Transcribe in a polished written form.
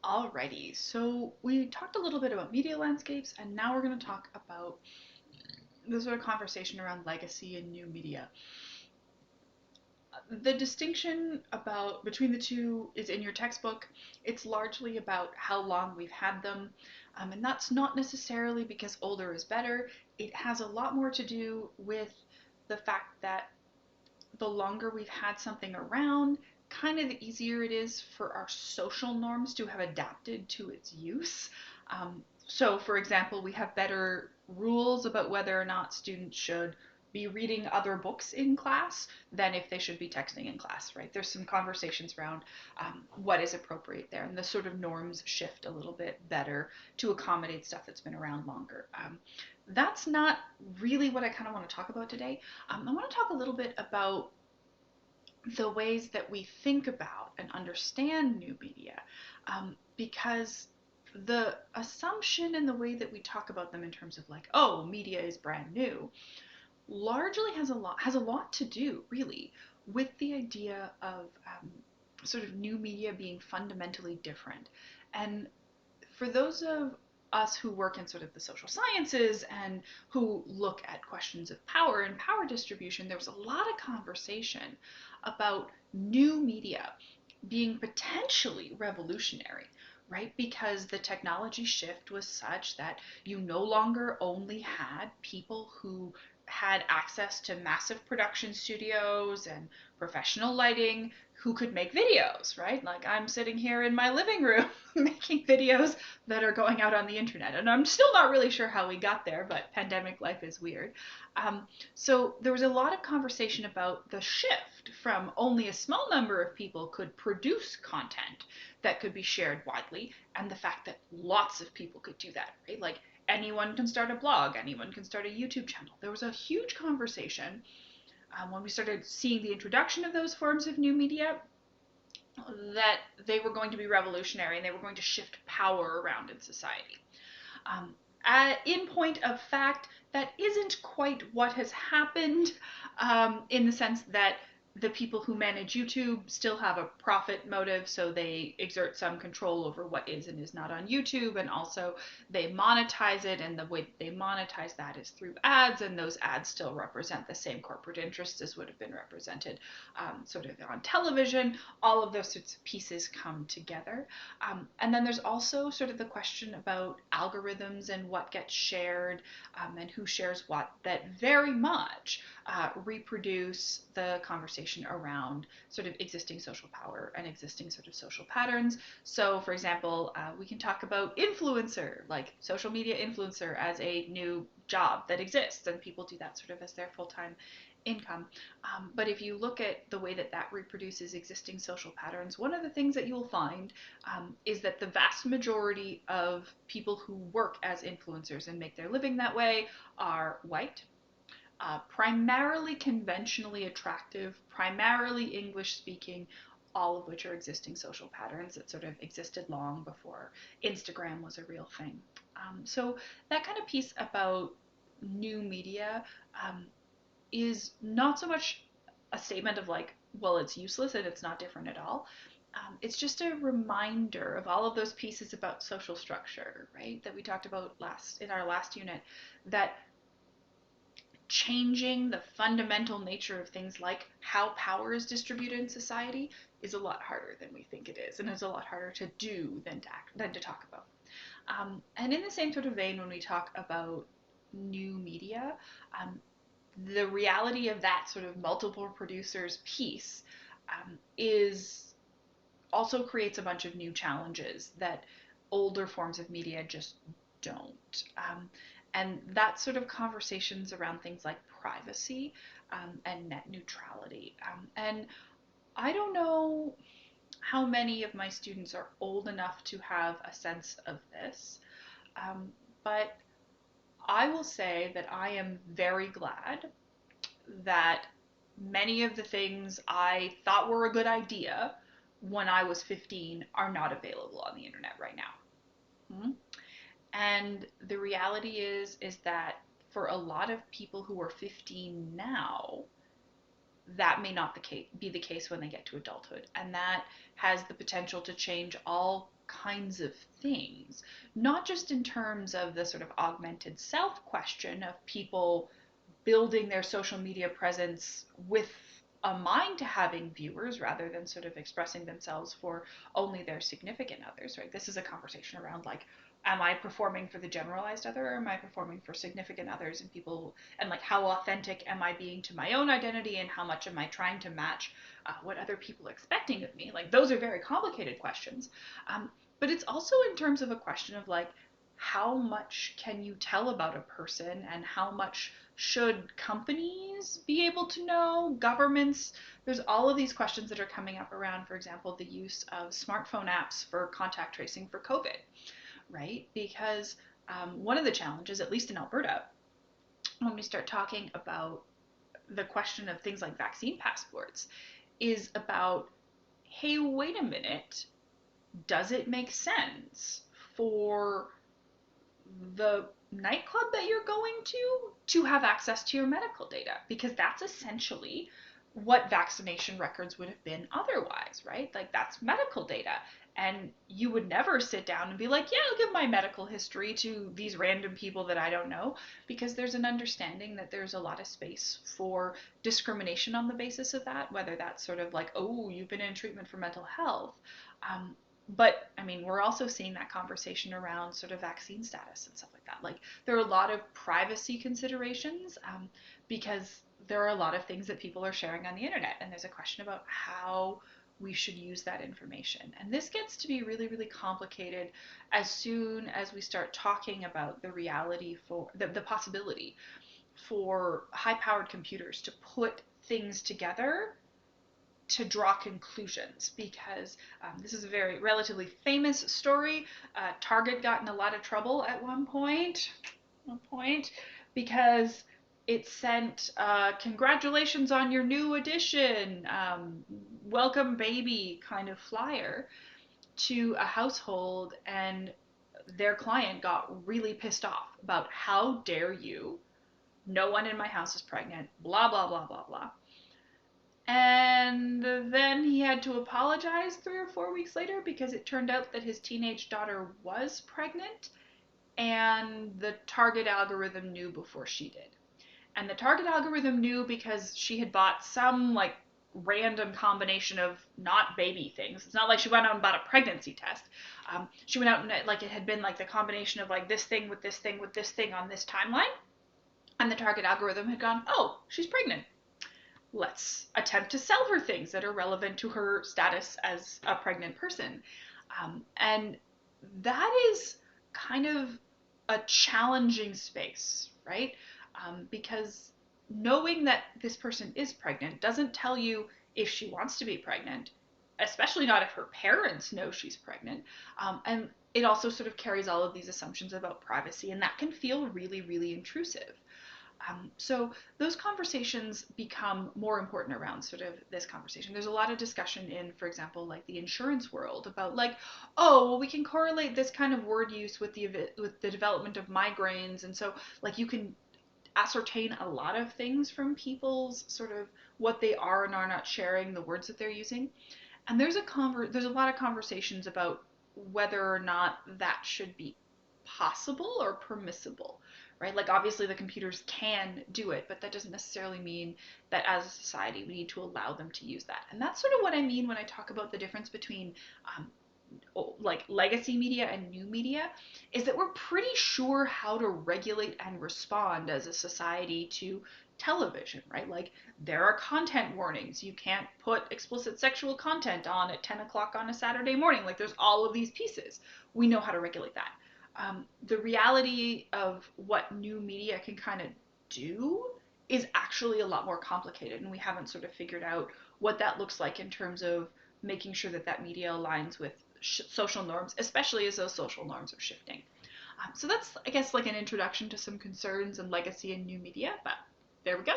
Alrighty, so we talked a little bit about media landscapes, and now we're going to talk about the sort of conversation around legacy and new media. The distinction about between the two is in your textbook. It's largely about how long we've had them, and that's not necessarily because older is better. It has a lot more to do with the fact that the longer we've had something around, kind of the easier it is for our social norms to have adapted to its use. So, for example, we have better rules about whether or not students should be reading other books in class than if they should be texting in class, right? There's some conversations around what is appropriate there, and the sort of norms shift a little bit better to accommodate stuff that's been around longer. That's not really what I kind of want to talk about today. I want to talk a little bit about the ways that we think about and understand new media, because the assumption in the way that we talk about them in terms of like, oh, media is brand new, largely has a lot to do really with the idea of sort of new media being fundamentally different. And for those of us who work in sort of the social sciences and who look at questions of power and power distribution, there was a lot of conversation about new media being potentially revolutionary, right? Because the technology shift was such that you no longer only had people who had access to massive production studios and professional lighting who could make videos, right? Like I'm sitting here in my living room making videos that are going out on the internet. And I'm still not really sure how we got there, but pandemic life is weird. So there was a lot of conversation about the shift from only a small number of people could produce content that could be shared widely, and the fact that lots of people could do that, right? Like anyone can start a blog, anyone can start a YouTube channel. There was a huge conversation when we started seeing the introduction of those forms of new media that they were going to be revolutionary and they were going to shift power around in society. Um, in point of fact, that isn't quite what has happened, in the sense that the people who manage YouTube still have a profit motive, so they exert some control over what is and is not on YouTube, and also they monetize it, and the way they monetize that is through ads, and those ads still represent the same corporate interests as would have been represented sort of on television. All of those sorts of pieces come together. And then there's also sort of the question about algorithms and what gets shared, and who shares what, that very much reproduce the conversation around sort of existing social power and existing sort of social patterns. So, for example, we can talk about influencer, like social media influencer, as a new job that exists, and people do that sort of as their full time income. But if you look at the way that that reproduces existing social patterns, one of the things that you'll find is that the vast majority of people who work as influencers and make their living that way are white, primarily conventionally attractive, primarily English speaking, all of which are existing social patterns that sort of existed long before Instagram was a real thing. So that kind of piece about new media um, is not so much a statement of like, well, it's useless and it's not different at all. It's just a reminder of all of those pieces about social structure, right? That we talked about last in our last unit, that changing the fundamental nature of things like how power is distributed in society is a lot harder than we think it is, and it's a lot harder to do than to talk about. And in the same sort of vein, when we talk about new media, the reality of that sort of multiple producers piece is also creates a bunch of new challenges that older forms of media just don't. And that sort of conversations around things like privacy and net neutrality. And I don't know how many of my students are old enough to have a sense of this, but I will say that I am very glad that many of the things I thought were a good idea when I was 15 are not available on the internet right now. Hmm? And the reality is that for a lot of people who are 15 now, that may not be the case when they get to adulthood. And that has the potential to change all kinds of things, not just in terms of the sort of augmented self question of people building their social media presence with a mind to having viewers rather than sort of expressing themselves for only their significant others, right? This is a conversation around like, am I performing for the generalized other or am I performing for significant others and people, and like how authentic am I being to my own identity and how much am I trying to match what other people are expecting of me? Like those are very complicated questions. But it's also in terms of a question of like, how much can you tell about a person and how much should companies be able to know, governments? There's all of these questions that are coming up around, for example, the use of smartphone apps for contact tracing for COVID, right? Because one of the challenges, at least in Alberta, when we start talking about the question of things like vaccine passports, is about, hey, wait a minute, does it make sense for the nightclub that you're going to have access to your medical data? Because that's essentially what vaccination records would have been otherwise, right? Like that's medical data. And you would never sit down and be like, yeah, I'll give my medical history to these random people that I don't know, because there's an understanding that there's a lot of space for discrimination on the basis of that, whether that's sort of like, oh, you've been in treatment for mental health. But I mean, we're also seeing that conversation around sort of vaccine status and stuff like that. Like, there are a lot of privacy considerations because there are a lot of things that people are sharing on the internet, and there's a question about how we should use that information. And this gets to be really, really complicated as soon as we start talking about the reality for the possibility for high powered computers to put things together to draw conclusions, because this is a very relatively famous story. Target got in a lot of trouble at one point, because it sent congratulations on your new edition, welcome baby kind of flyer to a household, and their client got really pissed off about, how dare you, no one in my house is pregnant, blah blah blah blah blah. And then he had to apologize 3 or 4 weeks later because it turned out that his teenage daughter was pregnant, and the target algorithm knew before she did. And the target algorithm knew because she had bought some like random combination of not baby things. It's not like she went out and bought a pregnancy test. She went out and like it had been like the combination of like this thing with this thing with this thing on this timeline. And the target algorithm had gone, oh, she's pregnant. Let's attempt to sell her things that are relevant to her status as a pregnant person. And that is kind of a challenging space, right? Because knowing that this person is pregnant doesn't tell you if she wants to be pregnant, especially not if her parents know she's pregnant. And it also sort of carries all of these assumptions about privacy, and that can feel really, really intrusive. So those conversations become more important around sort of this conversation. There's a lot of discussion in, for example, like the insurance world about like, oh, well, we can correlate this kind of word use with the development of migraines, and so like you can ascertain a lot of things from people's sort of what they are and are not sharing, the words that they're using. And there's a lot of conversations about whether or not that should be possible or permissible, right? Like obviously the computers can do it, but that doesn't necessarily mean that as a society we need to allow them to use that. And that's sort of what I mean when I talk about the difference between like legacy media and new media, is that we're pretty sure how to regulate and respond as a society to television, right? Like there are content warnings. You can't put explicit sexual content on at 10 o'clock on a Saturday morning. Like there's all of these pieces. We know how to regulate that. The reality of what new media can kind of do is actually a lot more complicated, and we haven't sort of figured out what that looks like in terms of making sure that that media aligns with social norms, especially as those social norms are shifting. So that's, I guess, like an introduction to some concerns and legacy in new media, but there we go.